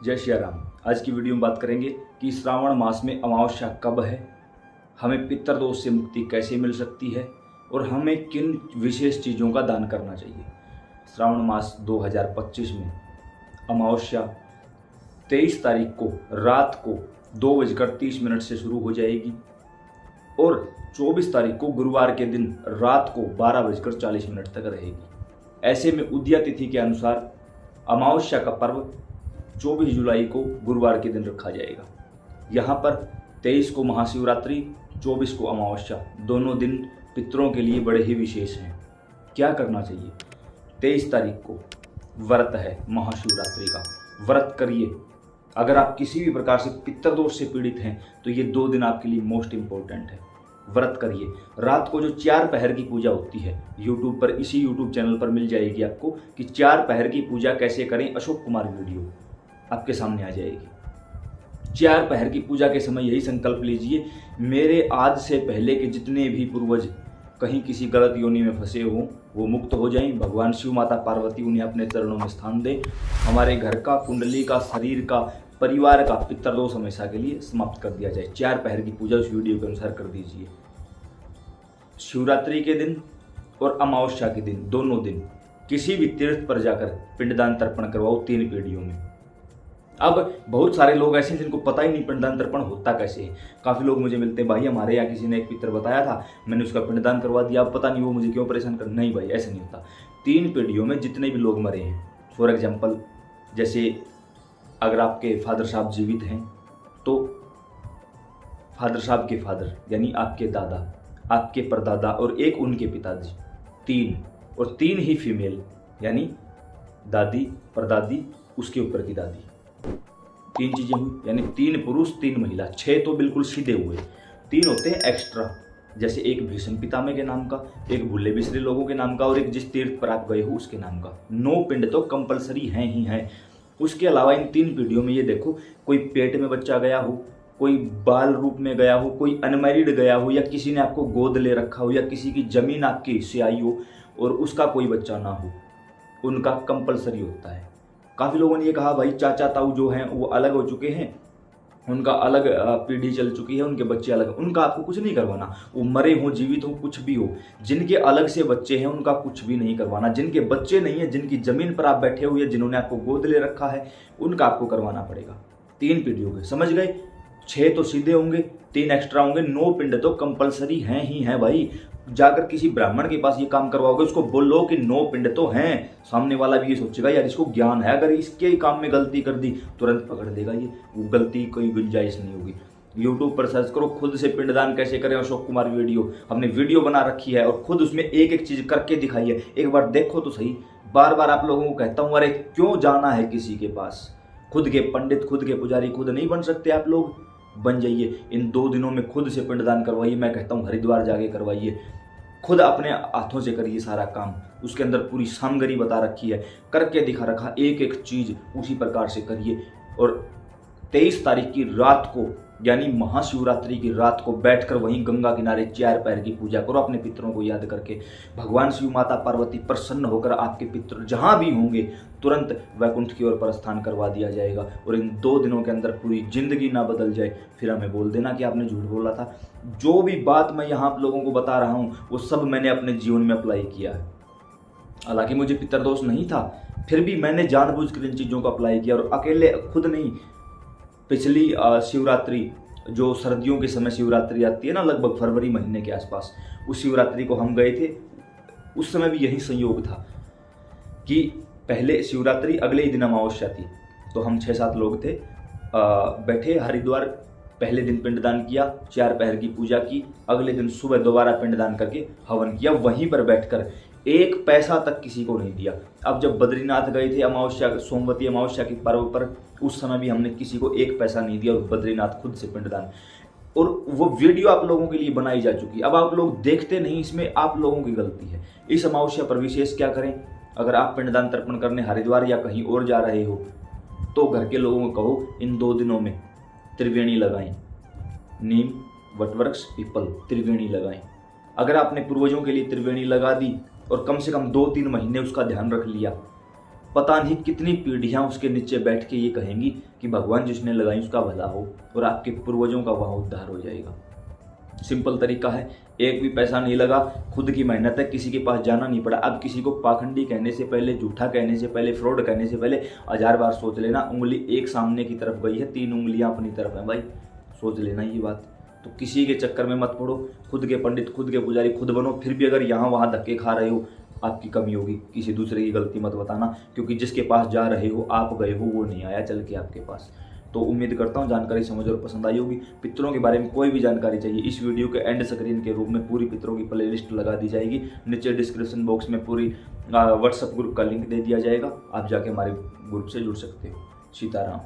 जय श्री राम। आज की वीडियो में बात करेंगे कि श्रावण मास में अमावस्या कब है, हमें पितृदोष से मुक्ति कैसे मिल सकती है और हमें किन विशेष चीज़ों का दान करना चाहिए। श्रावण मास 2025 में अमावस्या 23 तारीख को रात को 2:30 से शुरू हो जाएगी और 24 तारीख को गुरुवार के दिन रात को 12:40 तक रहेगी। ऐसे में उदया तिथि के अनुसार अमावस्या का पर्व 24 जुलाई को गुरुवार के दिन रखा जाएगा। यहाँ पर 23 को महाशिवरात्रि, 24 को अमावस्या, दोनों दिन पितरों के लिए बड़े ही विशेष हैं। क्या करना चाहिए? 23 तारीख को व्रत है महाशिवरात्रि का, व्रत करिए। अगर आप किसी भी प्रकार से पितृदोष से पीड़ित हैं तो ये 2 दिन आपके लिए मोस्ट इम्पोर्टेंट है। व्रत करिए। रात को जो 4 पहर की पूजा होती है यूट्यूब पर, इसी यूट्यूब चैनल पर मिल जाएगी आपको कि 4 पहर की पूजा कैसे करें। अशोक कुमार वीडियो आपके सामने आ जाएगी। 4 पहर की पूजा के समय यही संकल्प लीजिए, मेरे आज से पहले के जितने भी पूर्वज कहीं किसी गलत योनि में फंसे हों वो मुक्त हो जाएं। भगवान शिव, माता पार्वती उन्हें अपने चरणों में स्थान दें। हमारे घर का, कुंडली का, शरीर का, परिवार का पितृदोष हमेशा के लिए समाप्त कर दिया जाए। 4 पहर की पूजा उस वीडियो के अनुसार कर दीजिए। शिवरात्रि के दिन और अमावस्या के दिन, दोनों दिन किसी भी तीर्थ पर जाकर पिंडदान तर्पण करवाओ 3 पीढ़ियों में। अब बहुत सारे लोग ऐसे हैं जिनको पता ही नहीं पिंडदान तर्पण होता कैसे है। काफ़ी लोग मुझे मिलते हैं, भाई हमारे यहाँ किसी ने एक पितर बताया था, मैंने उसका पिंडदान करवा दिया, अब पता नहीं वो मुझे क्यों परेशान कर। नहीं भाई, ऐसे नहीं होता। 3 पीढ़ियों में जितने भी लोग मरे हैं, फॉर एग्जाम्पल जैसे अगर आपके फादर साहब जीवित हैं तो फादर साहब के फादर यानी आपके दादा, आपके परदादा और एक उनके पिताजी, 3 और 3 ही फीमेल यानी दादी, परदादी, उसके ऊपर की दादी, 3 चीजें हुई यानी 3 पुरुष 3 महिला, 6 तो बिल्कुल सीधे हुए। 3 होते हैं एक्स्ट्रा, जैसे एक भीष्म पितामह के नाम का, एक भूले बिसरे लोगों के नाम का और एक जिस तीर्थ पर आप गए हो उसके नाम का। 9 पिंड तो कंपलसरी हैं ही हैं। उसके अलावा इन 3 पीढ़ियों में ये देखो, कोई पेट में बच्चा गया हो, कोई बाल रूप में गया हो, कोई अनमैरिड गया हो, या किसी ने आपको गोद ले रखा हो, या किसी की जमीन आपकी हिस्से आई हो और उसका कोई बच्चा ना हो, उनका कंपलसरी होता है। काफ़ी लोगों ने ये कहा भाई चाचा ताऊ जो हैं वो अलग हो चुके हैं, उनका अलग पीढ़ी चल चुकी है, उनके बच्चे अलग, उनका आपको कुछ नहीं करवाना। वो मरे हों, जीवित हों, कुछ भी हो, जिनके अलग से बच्चे हैं उनका कुछ भी नहीं करवाना। जिनके बच्चे नहीं है, जिनकी ज़मीन पर आप बैठे हुए, जिन्होंने आपको गोद ले रखा है, उनका आपको करवाना पड़ेगा। 3 पीढ़ियों के, समझ गए? 6 तो सीधे होंगे, 3 एक्स्ट्रा होंगे, 9 पिंड तो कंपलसरी हैं ही हैं भाई। जाकर किसी ब्राह्मण के पास ये काम करवाओगे, उसको बोलो कि 9 पिंड तो हैं, सामने वाला भी ये सोचेगा यार इसको ज्ञान है, अगर इसके काम में गलती कर दी तुरंत पकड़ देगा ये, वो गलती कोई गुंजाइश नहीं होगी। यूट्यूब पर सर्च करो खुद से पिंडदान कैसे करें, अशोक कुमार वीडियो, हमने वीडियो बना रखी है और खुद उसमें एक एक चीज़ करके दिखाई है। एक बार देखो तो सही। बार बार आप लोगों को कहता हूँ, अरे क्यों जाना है किसी के पास? खुद के पंडित, खुद के पुजारी खुद नहीं बन सकते आप लोग? बन जाइए। इन 2 दिनों में खुद से पिंडदान करवाइए। मैं कहता हूँ हरिद्वार जाके करवाइए, खुद अपने हाथों से करिए सारा काम। उसके अंदर पूरी सामग्री बता रखी है, करके दिखा रखा, एक एक चीज़ उसी प्रकार से करिए। और 23 तारीख की रात को यानी महाशिवरात्रि की रात को बैठकर वहीं गंगा किनारे 4 पहर की पूजा करो, अपने पितरों को याद करके। भगवान शिव, माता पार्वती प्रसन्न होकर आपके पितर जहाँ भी होंगे तुरंत वैकुंठ की ओर प्रस्थान करवा दिया जाएगा। और इन 2 दिनों के अंदर पूरी जिंदगी ना बदल जाए फिर हमें बोल देना कि आपने झूठ बोला था। जो भी बात मैं यहाँ आप लोगों को बता रहा हूँ वो सब मैंने अपने जीवन में अप्लाई किया है। हालांकि मुझे पितृदोष नहीं था, फिर भी मैंने जानबूझकर इन चीज़ों को अप्लाई किया। और अकेले खुद नहीं, पिछली शिवरात्रि जो सर्दियों के समय शिवरात्रि आती है ना, लगभग फरवरी महीने के आसपास, उस शिवरात्रि को हम गए थे। उस समय भी यही संयोग था कि पहले शिवरात्रि, अगले ही दिन अमावस्या थी, तो हम 6-7 लोग थे, बैठे हरिद्वार। पहले दिन पिंडदान किया, 4 पहर की पूजा की, अगले दिन सुबह दोबारा पिंडदान करके हवन किया, वहीं पर बैठकर। 1 पैसा तक किसी को नहीं दिया। अब जब बद्रीनाथ गए थे अमावस्या, सोमवती अमावस्या के पर्व पर, उस समय भी हमने किसी को 1 पैसा नहीं दिया और बद्रीनाथ खुद से पिंडदान। और वो वीडियो आप लोगों के लिए बनाई जा चुकी है। अब आप लोग देखते नहीं, इसमें आप लोगों की गलती है। इस अमावस्या पर विशेष क्या करें? अगर आप पिंडदान तर्पण करने हरिद्वार या कहीं और जा रहे हो तो घर के लोगों को कहो इन 2 दिनों में त्रिवेणी लगाएं, नीम, वटवृक्ष, पीपल, त्रिवेणी लगाएं। अगर आपने पूर्वजों के लिए त्रिवेणी लगा दी और कम से कम 2-3 महीने उसका ध्यान रख लिया पता नहीं कितनी पीढ़ियां उसके नीचे बैठ के ये कहेंगी कि भगवान जिसने लगाई उसका भला हो और आपके पूर्वजों का वहाँ उद्धार हो जाएगा। सिंपल तरीका है, एक भी पैसा नहीं लगा, खुद की मेहनत है, किसी के पास जाना नहीं पड़ा। अब किसी को पाखंडी कहने से पहले, झूठा कहने से पहले, फ्रॉड कहने से पहले 1000 बार सोच लेना। उंगली एक सामने की तरफ गई है, 3 उंगलियां अपनी तरफ हैं भाई, सोच लेना ये बात। तो किसी के चक्कर में मत पड़ो, खुद के पंडित, खुद के पुजारी खुद बनो। फिर भी अगर यहाँ वहाँ धक्के खा रहे हो, आपकी कमी होगी, किसी दूसरे की गलती मत बताना, क्योंकि जिसके पास जा रहे हो, आप गए हो, वो नहीं आया चल के आपके पास। तो उम्मीद करता हूँ जानकारी समझ और पसंद आई होगी। पितरों के बारे में कोई भी जानकारी चाहिए, इस वीडियो के एंड स्क्रीन के रूप में पूरी पितरों की प्लेलिस्ट लगा दी जाएगी। नीचे डिस्क्रिप्शन बॉक्स में पूरी व्हाट्सएप ग्रुप का लिंक दे दिया जाएगा, आप जाके हमारे ग्रुप से जुड़ सकते हो। सीताराम।